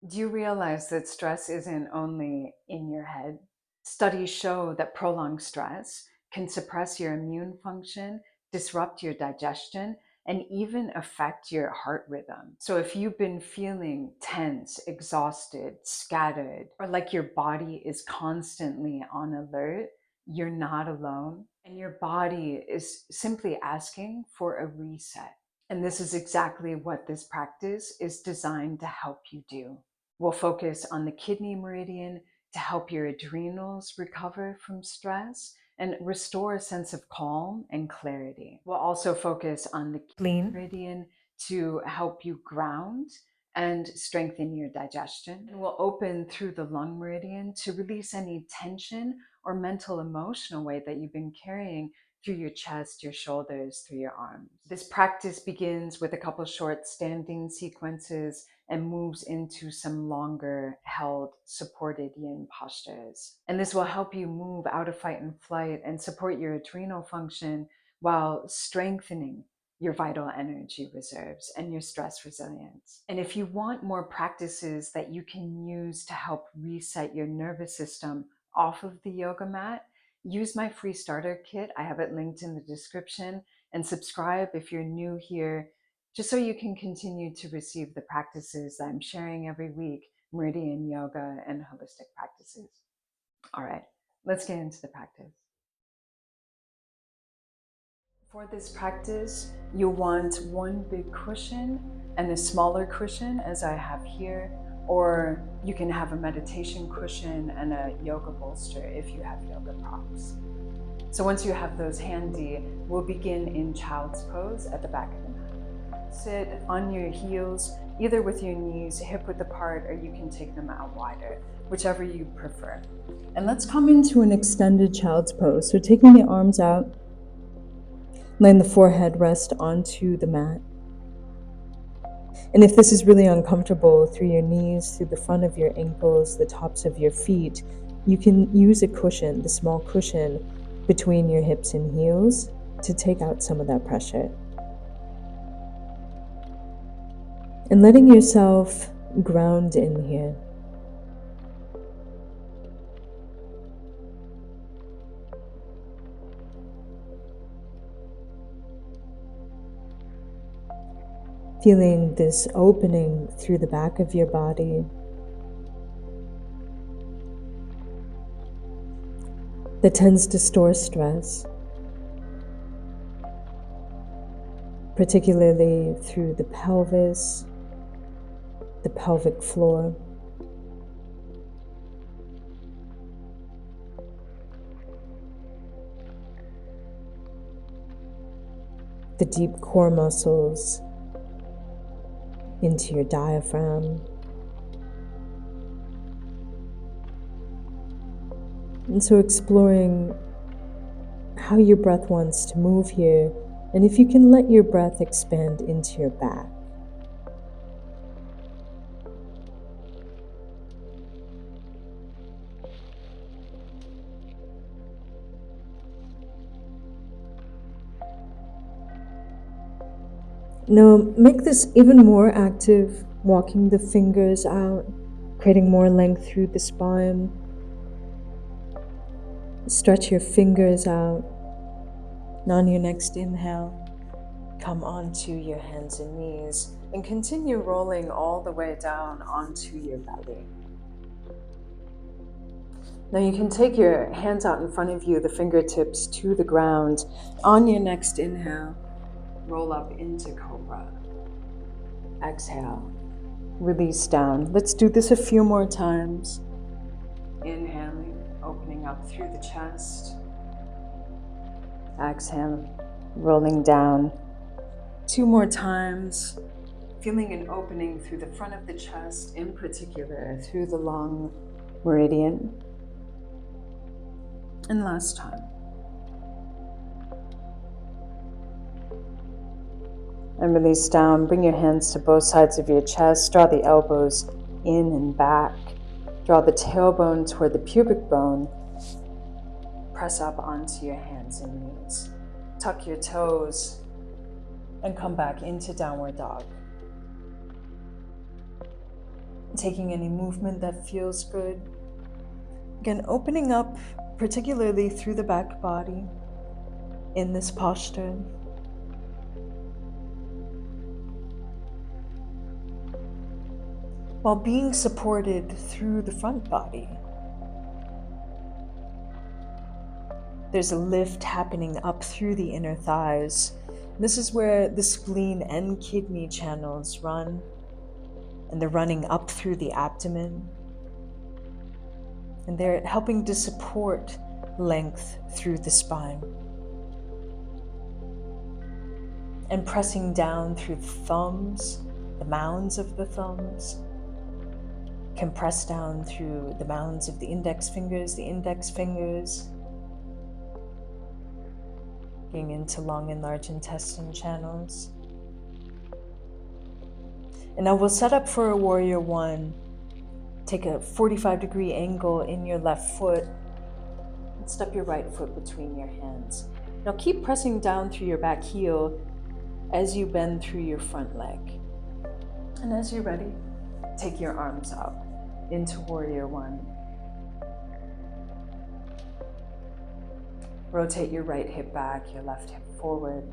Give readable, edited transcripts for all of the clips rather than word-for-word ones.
Do you realize that stress isn't only in your head? Studies show that prolonged stress can suppress your immune function, disrupt your digestion, and even affect your heart rhythm. So, if you've been feeling tense, exhausted, scattered, or like your body is constantly on alert, you're not alone. And your body is simply asking for a reset. And this is exactly what this practice is designed to help you do. We'll focus on the kidney meridian to help your adrenals recover from stress and restore a sense of calm and clarity. We'll also focus on the spleen meridian to help you ground and strengthen your digestion. And we'll open through the lung meridian to release any tension or mental emotional weight that you've been carrying through your chest, your shoulders, through your arms. This practice begins with a couple short standing sequences and moves into some longer held supported yin postures. And this will help you move out of fight and flight and support your adrenal function while strengthening your vital energy reserves and your stress resilience. And if you want more practices that you can use to help reset your nervous system off of the yoga mat, use my free starter kit. I have it linked in the description, and subscribe if you're new here, just so you can continue to receive the practices that I'm sharing every week, meridian yoga and holistic practices. All right, let's get into the practice. For this practice, you'll want one big cushion and a smaller cushion, as I have here, or you can have a meditation cushion and a yoga bolster if you have yoga props. So once you have those handy, we'll begin in child's pose at the back of the mat. Sit on your heels, either with your knees hip width apart, or you can take them out wider, whichever you prefer. And let's come into an extended child's pose. So taking the arms out, letting the forehead rest onto the mat. And if this is really uncomfortable, through your knees, through the front of your ankles, the tops of your feet, you can use a cushion, the small cushion between your hips and heels, to take out some of that pressure. And letting yourself ground in here. Feeling this opening through the back of your body. That tends to store stress, particularly through the pelvis, the pelvic floor. The deep core muscles into your diaphragm. And so exploring how your breath wants to move here, and if you can let your breath expand into your back. Now make this even more active, walking the fingers out, creating more length through the spine. Stretch your fingers out. And on your next inhale, come onto your hands and knees and continue rolling all the way down onto your belly. Now you can take your hands out in front of you, the fingertips to the ground. On your next inhale, roll up into cobra. Exhale, release down. Let's do this a few more times. Inhaling, opening up through the chest. Exhale, rolling down. 2 more times, feeling an opening through the front of the chest, in particular through the lung meridian. And last time. And release down. Bring your hands to both sides of your chest. Draw the elbows in and back. Draw the tailbone toward the pubic bone. Press up onto your hands and knees. Tuck your toes and come back into downward dog. taking any movement that feels good. Again, opening up, particularly through the back body in this posture. While being supported through the front body. There's a lift happening up through the inner thighs. This is where the spleen and kidney channels run, and they're running up through the abdomen. And they're helping to support length through the spine. And pressing down through the thumbs, the mounds of the thumbs. Can press down through the mounds of the index fingers, getting into long and large intestine channels. And now we'll set up for a warrior one. Take a 45-degree angle in your left foot and step your right foot between your hands. Now keep pressing down through your back heel as you bend through your front leg. And as you're ready, take your arms up into warrior one. Rotate your right hip back, your left hip forward.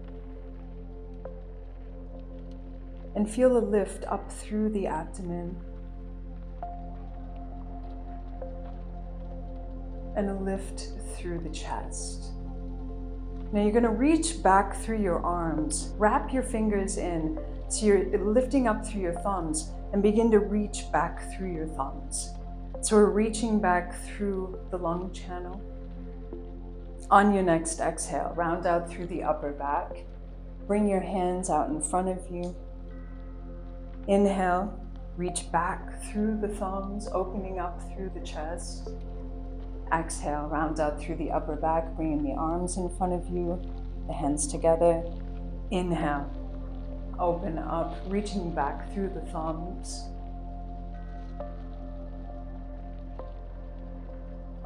And feel a lift up through the abdomen. And a lift through the chest. Now you're going to reach back through your arms. Wrap your fingers in so you're lifting up through your thumbs and begin to reach back through your thumbs. So we're reaching back through the lung channel. On your next exhale, round out through the upper back. Bring your hands out in front of you. Inhale, reach back through the thumbs, opening up through the chest. Exhale, round out through the upper back, bringing the arms in front of you, the hands together. Inhale, open up, reaching back through the thumbs.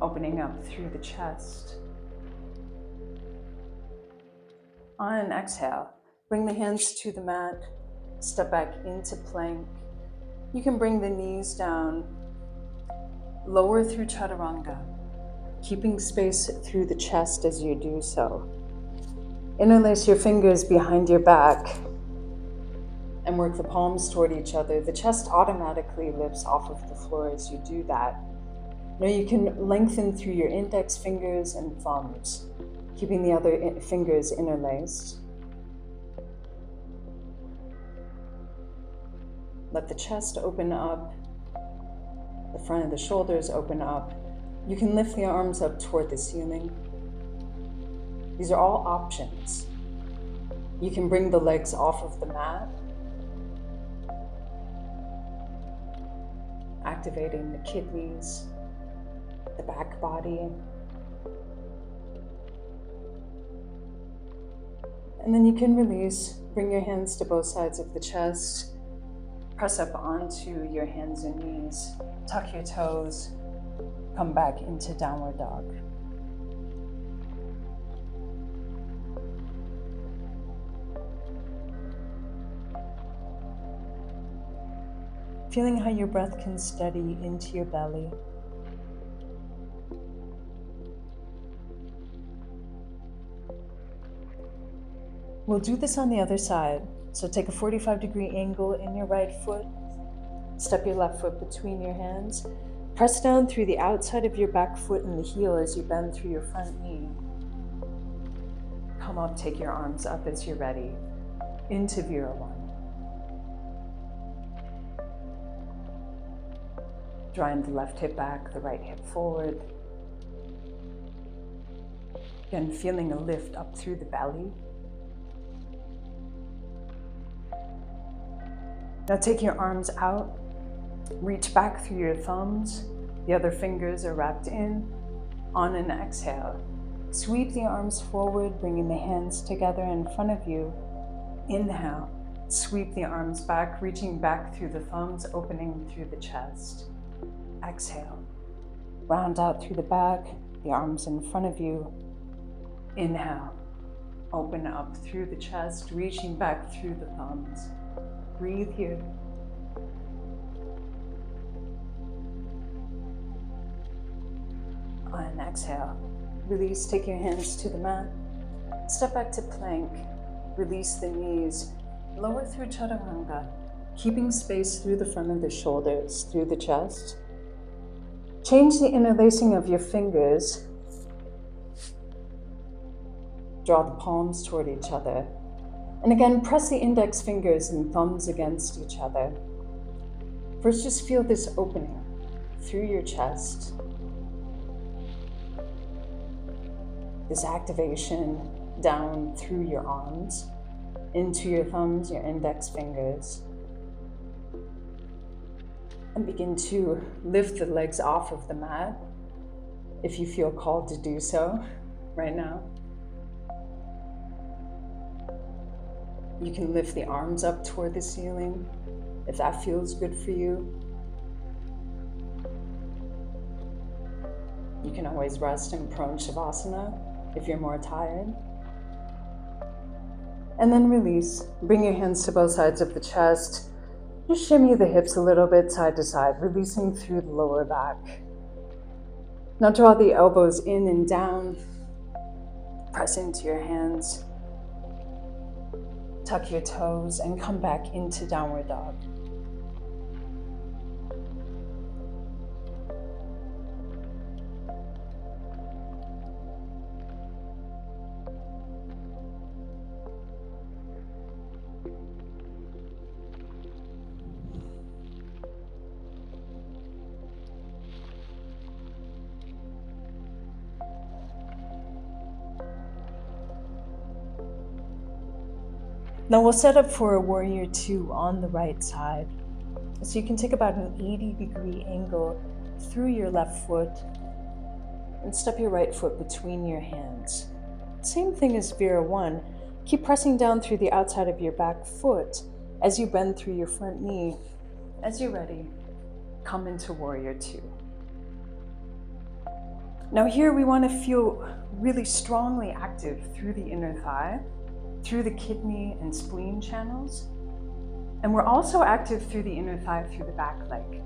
Opening up through the chest. On an exhale, bring the hands to the mat, step back into plank. You can bring the knees down, lower through chaturanga, keeping space through the chest as you do so. Interlace your fingers behind your back and work the palms toward each other. The chest automatically lifts off of the floor as you do that. Now you can lengthen through your index fingers and thumbs, keeping the other fingers interlaced. Let the chest open up, the front of the shoulders open up. You can lift the arms up toward the ceiling. These are all options. You can bring the legs off of the mat, activating the kidneys, the back body. And then you can release, bring your hands to both sides of the chest, press up onto your hands and knees, tuck your toes, come back into downward dog. Feeling how your breath can steady into your belly. We'll do this on the other side. So take a 45-degree angle in your right foot. Step your left foot between your hands. Press down through the outside of your back foot and the heel as you bend through your front knee. Come up, take your arms up as you're ready. Into Vira One. Drawing the left hip back, the right hip forward. Again, feeling a lift up through the belly. Now take your arms out, reach back through your thumbs, the other fingers are wrapped in. On an exhale, sweep the arms forward, bringing the hands together in front of you. Inhale, sweep the arms back, reaching back through the thumbs, opening through the chest. Exhale, round out through the back, the arms in front of you. Inhale, open up through the chest, reaching back through the thumbs. Breathe here. On exhale, release, take your hands to the mat. Step back to plank. Release the knees. Lower through chaturanga, keeping space through the front of the shoulders, through the chest. Change the interlacing of your fingers. Draw the palms toward each other. And again, press the index fingers and thumbs against each other. First, just feel this opening through your chest. This activation down through your arms, into your thumbs, your index fingers. And begin to lift the legs off of the mat if you feel called to do so right now. You can lift the arms up toward the ceiling if that feels good for you. You can always rest in prone shavasana if you're more tired. And then release. Bring your hands to both sides of the chest. Just shimmy the hips a little bit side to side, releasing through the lower back. Now draw the elbows in and down. Press into your hands. Tuck your toes and come back into downward dog. Now we'll set up for a warrior two on the right side. So you can take about an 80-degree angle through your left foot and step your right foot between your hands. Same thing as Vera 1. Keep pressing down through the outside of your back foot as you bend through your front knee. As you're ready, come into warrior two. Now here we want to feel really strongly active through the inner thigh, through the kidney and spleen channels. And we're also active through the inner thigh, through the back leg.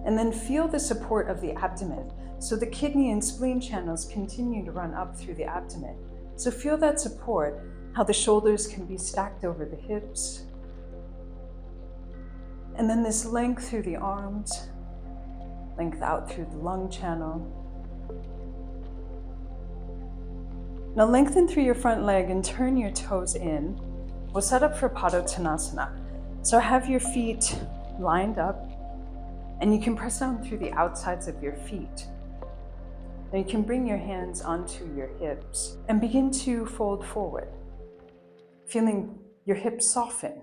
And then feel the support of the abdomen. So the kidney and spleen channels continue to run up through the abdomen. So feel that support, how the shoulders can be stacked over the hips. And then this length through the arms, length out through the lung channel. Now lengthen through your front leg and turn your toes in. We'll set up for Padottanasana. So have your feet lined up and you can press down through the outsides of your feet. Now you can bring your hands onto your hips and begin to fold forward, feeling your hips soften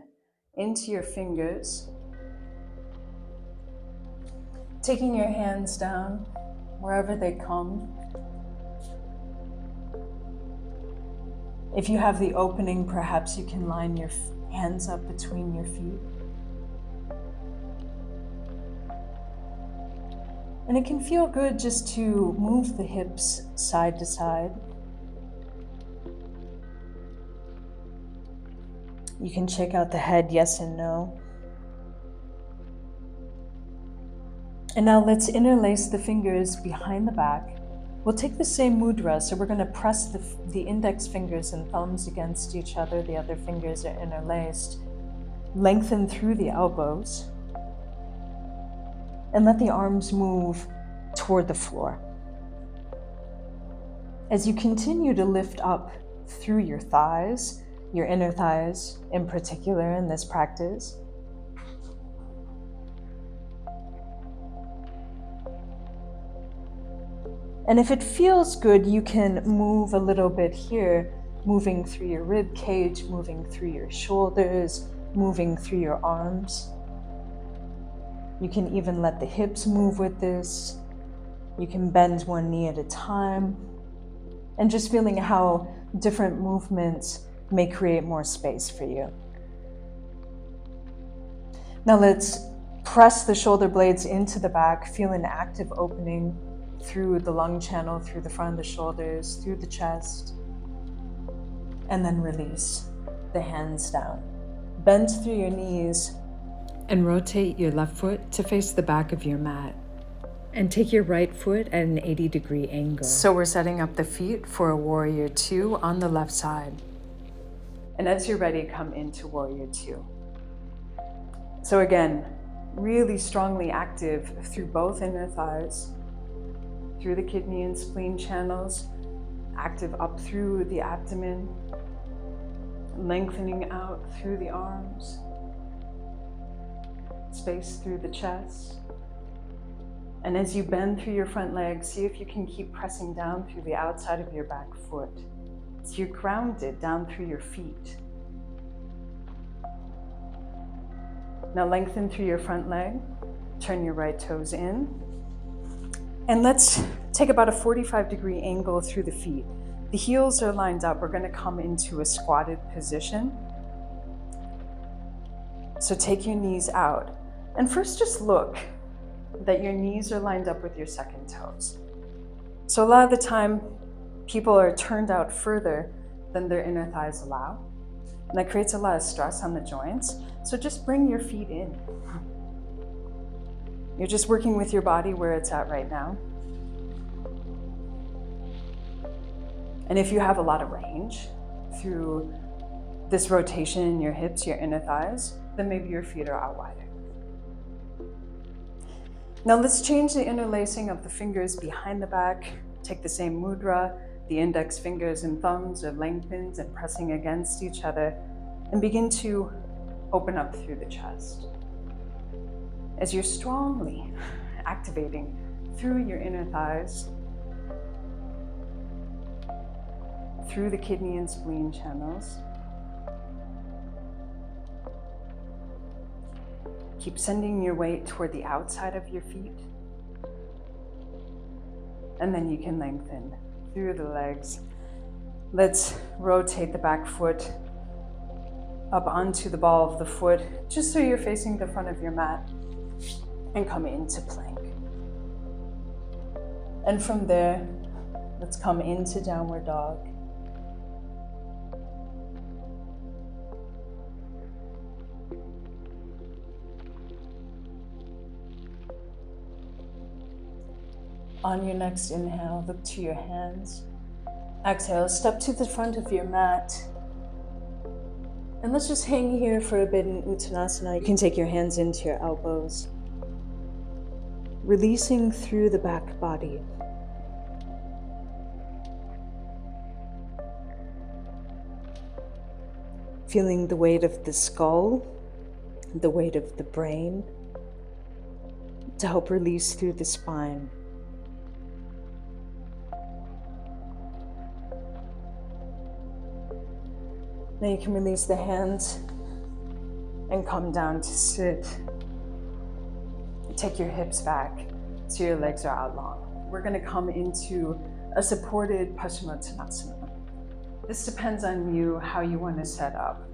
into your fingers. Taking your hands down wherever they come. If you have the opening, perhaps you can line your hands up between your feet. And it can feel good just to move the hips side to side. You can check out the head, yes and no. And now let's interlace the fingers behind the back. We'll take the same mudra, so we're going to press the index fingers and thumbs against each other. The other fingers are interlaced. Lengthen through the elbows. And let the arms move toward the floor. As you continue to lift up through your thighs, your inner thighs in particular in this practice, and if it feels good, you can move a little bit here, moving through your rib cage, moving through your shoulders, moving through your arms. You can even let the hips move with this. You can bend one knee at a time. And just feeling how different movements may create more space for you. Now let's press the shoulder blades into the back, feel an active opening through the lung channel, through the front of the shoulders, through the chest, and then release the hands down. Bend through your knees and rotate your left foot to face the back of your mat. And take your right foot at an 80-degree angle. So we're setting up the feet for a warrior two on the left side. And as you're ready, come into warrior two. So again, really strongly active through both inner thighs, through the kidney and spleen channels, active up through the abdomen, lengthening out through the arms, space through the chest. And as you bend through your front leg, see if you can keep pressing down through the outside of your back foot. So you're grounded down through your feet. Now lengthen through your front leg, turn your right toes in, and let's take about a 45-degree angle through the feet. The heels are lined up. We're going to come into a squatted position. So take your knees out, and first just look that your knees are lined up with your second toes. So a lot of the time, people are turned out further than their inner thighs allow. And that creates a lot of stress on the joints. So just bring your feet in. You're just working with your body where it's at right now. And if you have a lot of range through this rotation in your hips, your inner thighs, then maybe your feet are out wider. Now let's change the interlacing of the fingers behind the back. Take the same mudra. The index fingers and thumbs are lengthened and pressing against each other, and begin to open up through the chest. As you're strongly activating through your inner thighs, through the kidney and spleen channels. Keep sending your weight toward the outside of your feet. And then you can lengthen through the legs. Let's rotate the back foot up onto the ball of the foot, just so you're facing the front of your mat, and come into plank. And from there, let's come into downward dog. On your next inhale, look to your hands. Exhale, step to the front of your mat. And let's just hang here for a bit in Uttanasana. You can take your hands into your elbows. Releasing through the back body. Feeling the weight of the skull, the weight of the brain, to help release through the spine. Now you can release the hands and come down to sit. Take your hips back so your legs are out long. We're going to come into a supported Paschimottanasana. This depends on you, how you want to set up.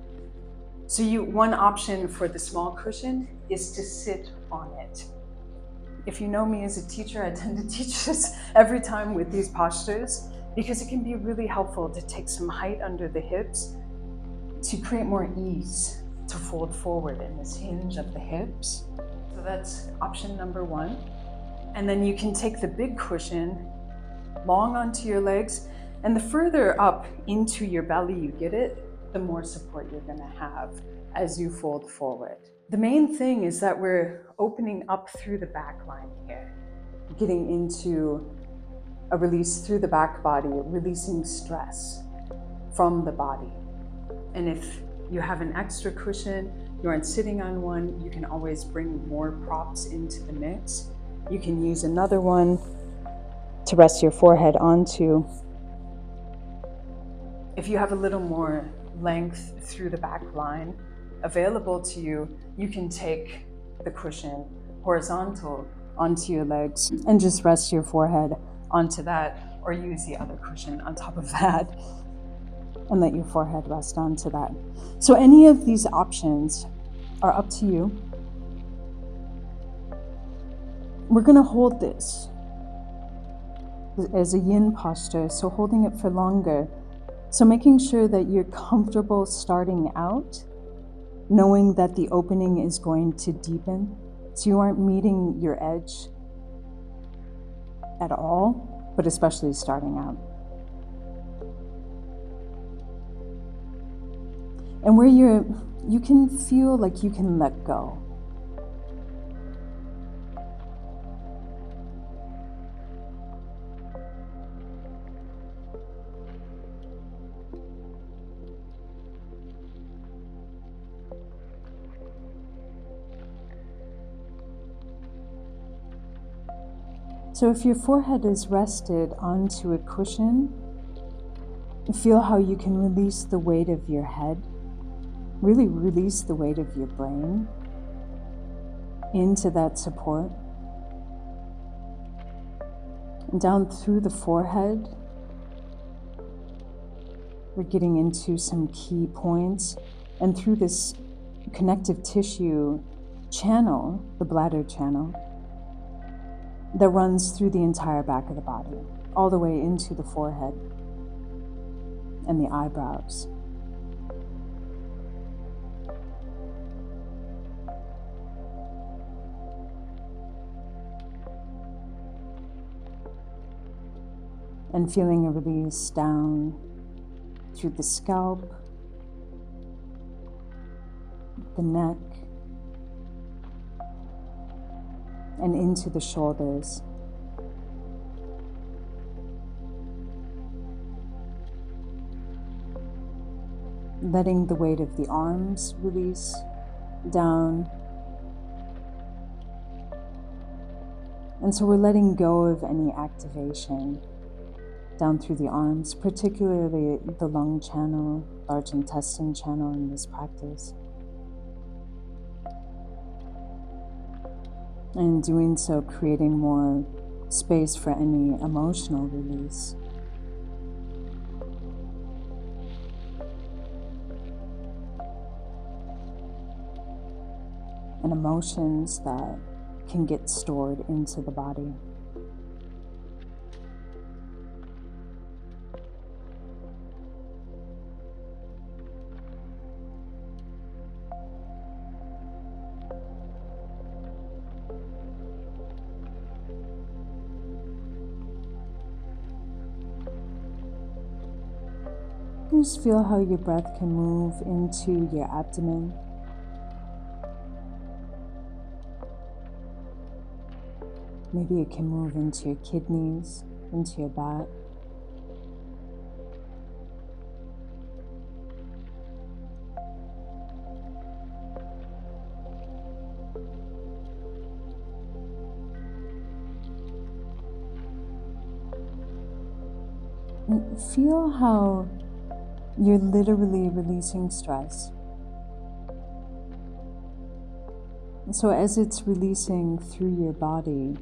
So one option for the small cushion is to sit on it. If you know me as a teacher, I tend to teach this every time with these postures because it can be really helpful to take some height under the hips to create more ease to fold forward in this hinge of the hips. So that's option number one. And then you can take the big cushion long onto your legs, and the further up into your belly you get it, the more support you're gonna have as you fold forward. The main thing is that we're opening up through the back line here, getting into a release through the back body, releasing stress from the body. And if you have an extra cushion, you aren't sitting on one, you can always bring more props into the mix. You can use another one to rest your forehead onto. If you have a little more length through the back line available to you, you can take the cushion horizontal onto your legs and just rest your forehead onto that, or use the other cushion on top of that and let your forehead rest onto that. So any of these options are up to you. We're going to hold this as a yin posture, so holding it for longer. So making sure that you're comfortable starting out, knowing that the opening is going to deepen, so you aren't meeting your edge. at all, but especially starting out. And where you can feel like you can let go. So if your forehead is rested onto a cushion, feel how you can release the weight of your head, really release the weight of your brain into that support. And down through the forehead, we're getting into some key points. And through this connective tissue channel, the bladder channel, that runs through the entire back of the body, all the way into the forehead and the eyebrows. And feeling a release down through the scalp, the neck, and into the shoulders. Letting the weight of the arms release down. And so we're letting go of any activation down through the arms, particularly the lung channel, large intestine channel in this practice. And in doing so, creating more space for any emotional release. And emotions that can get stored into the body. Just feel how your breath can move into your abdomen. Maybe it can move into your kidneys, into your back. And feel how you're literally releasing stress. And so as it's releasing through your body,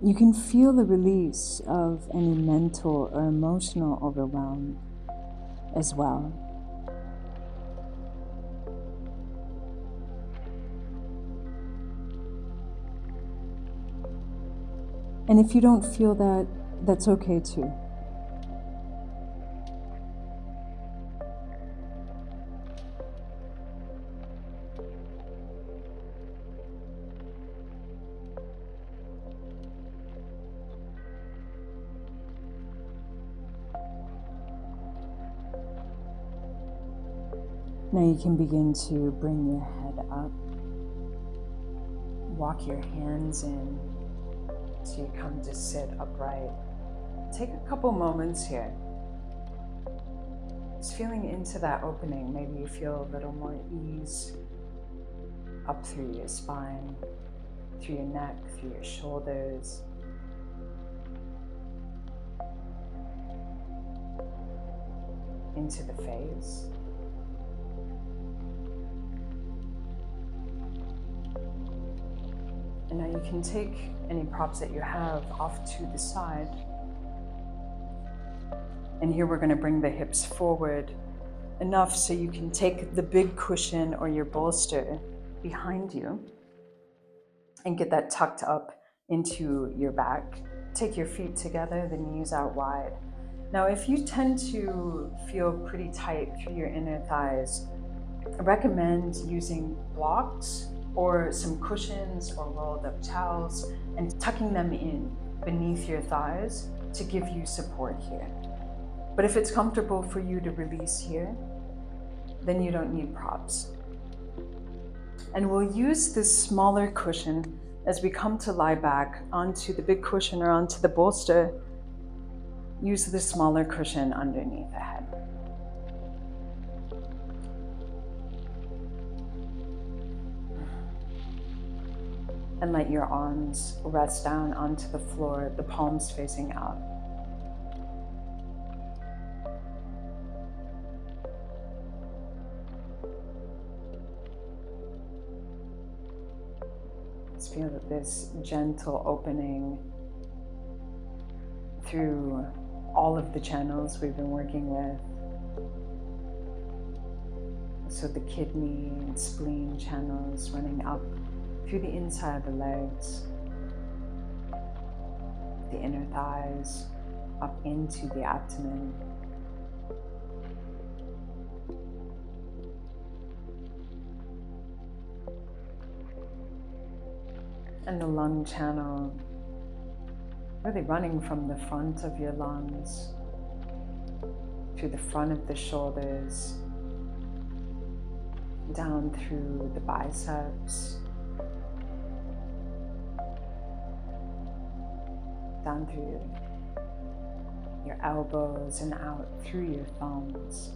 you can feel the release of any mental or emotional overwhelm as well. And if you don't feel that, that's okay too. Now you can begin to bring your head up. Walk your hands in so you come to sit upright. Take a couple moments here. Just feeling into that opening. Maybe you feel a little more ease up through your spine, through your neck, through your shoulders. Into the face. And now you can take any props that you have off to the side. And here we're going to bring the hips forward enough so you can take the big cushion or your bolster behind you and get that tucked up into your back. Take your feet together, the knees out wide. Now, if you tend to feel pretty tight through your inner thighs, I recommend using blocks or some cushions or rolled up towels, and tucking them in beneath your thighs to give you support here. But if it's comfortable for you to release here, then you don't need props. And we'll use this smaller cushion as we come to lie back onto the big cushion or onto the bolster. Use the smaller cushion underneath the head. And let your arms rest down onto the floor, the palms facing out. Just feel this gentle opening through all of the channels we've been working with. So the kidney and spleen channels running up through the inside of the legs, the inner thighs, up into the abdomen. And the lung channel really running from the front of your lungs through the front of the shoulders, down through the biceps, down through your elbows and out through your thumbs.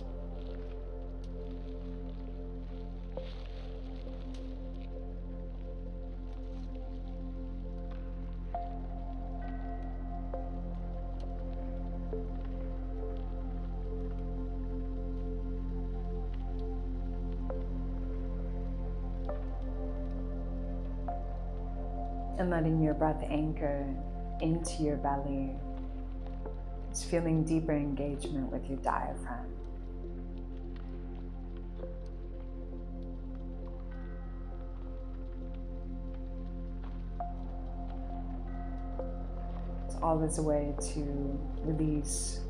And letting your breath anchor into your belly. Just feeling deeper engagement with your diaphragm. It's always a way to release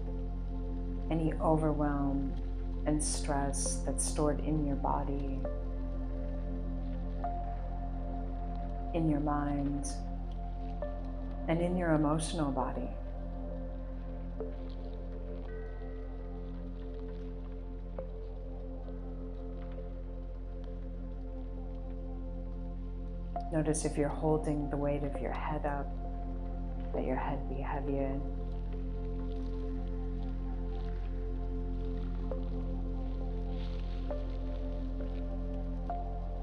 any overwhelm and stress that's stored in your body, in your mind, and in your emotional body. Notice if you're holding the weight of your head up, let your head be heavier.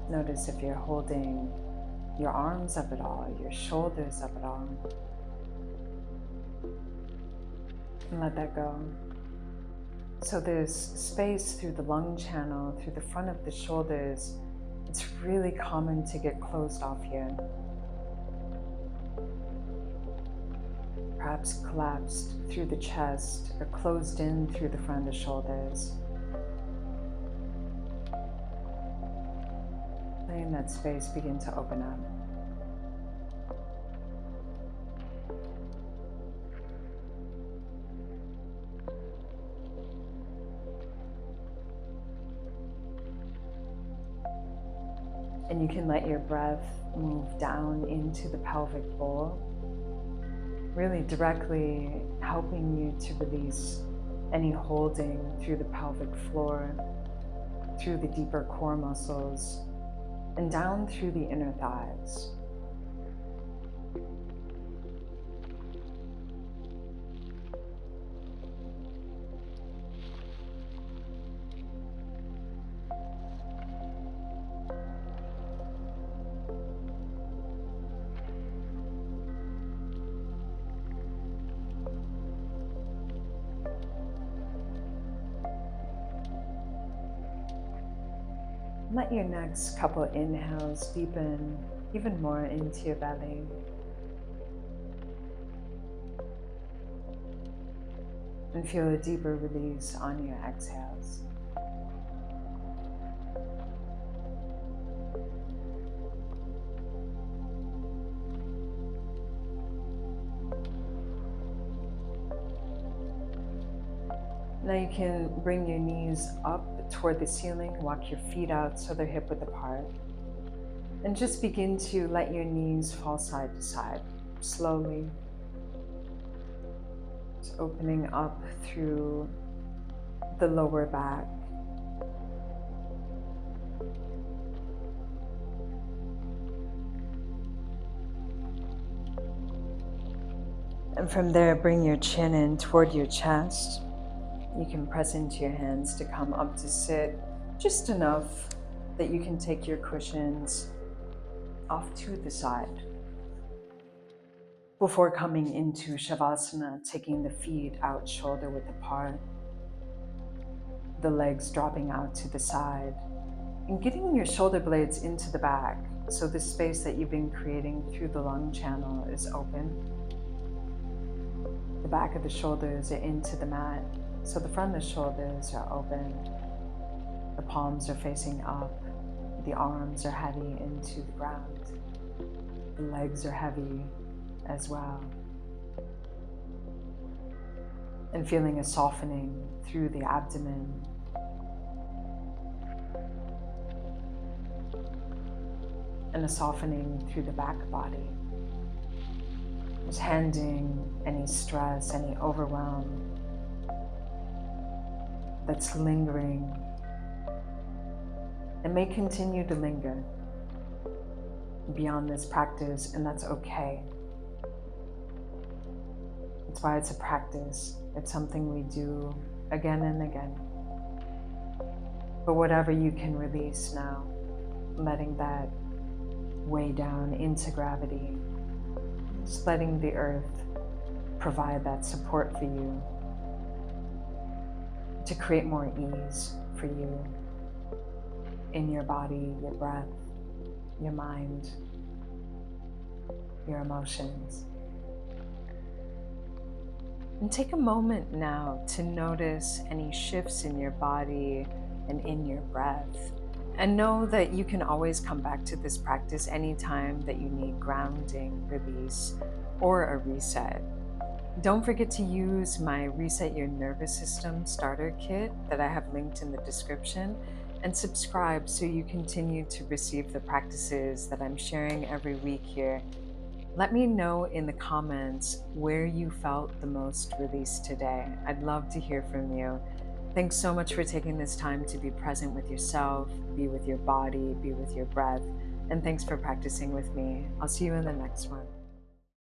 Notice if you're holding your arms up at all, your shoulders up at all. And let that go. So there's space through the lung channel, through the front of the shoulders. It's really common to get closed off here. Perhaps collapsed through the chest or closed in through the front of the shoulders. Letting that space begin to open up. And you can let your breath move down into the pelvic bowl, really directly helping you to release any holding through the pelvic floor, through the deeper core muscles, and down through the inner thighs. Let your next couple inhales deepen even more into your belly. And feel a deeper release on your exhales. Now you can bring your knees up toward the ceiling, walk your feet out so they're hip width apart. And just begin to let your knees fall side to side, slowly. Just opening up through the lower back. And from there, bring your chin in toward your chest. You can press into your hands to come up to sit, just enough that you can take your cushions off to the side. Before coming into Shavasana, taking the feet out shoulder width apart, the legs dropping out to the side, and getting your shoulder blades into the back so the space that you've been creating through the lung channel is open. The back of the shoulders are into the mat, so the front of the shoulders are open. The palms are facing up. The arms are heavy into the ground. The legs are heavy as well. And feeling a softening through the abdomen. And a softening through the back body. Just handing any stress, any overwhelm that's lingering and may continue to linger beyond this practice, and that's okay. That's why it's a practice. It's something we do again and again. But whatever you can release now, letting that weigh down into gravity, just letting the earth provide that support for you to create more ease for you in your body, your breath, your mind, your emotions. And take a moment now to notice any shifts in your body and in your breath. And know that you can always come back to this practice anytime that you need grounding, release, or a reset. Don't forget to use my Reset Your Nervous System starter kit that I have linked in the description, and subscribe so you continue to receive the practices that I'm sharing every week here. Let me know in the comments where you felt the most release today. I'd love to hear from you. Thanks so much for taking this time to be present with yourself, be with your body, be with your breath, and thanks for practicing with me. I'll see you in the next one.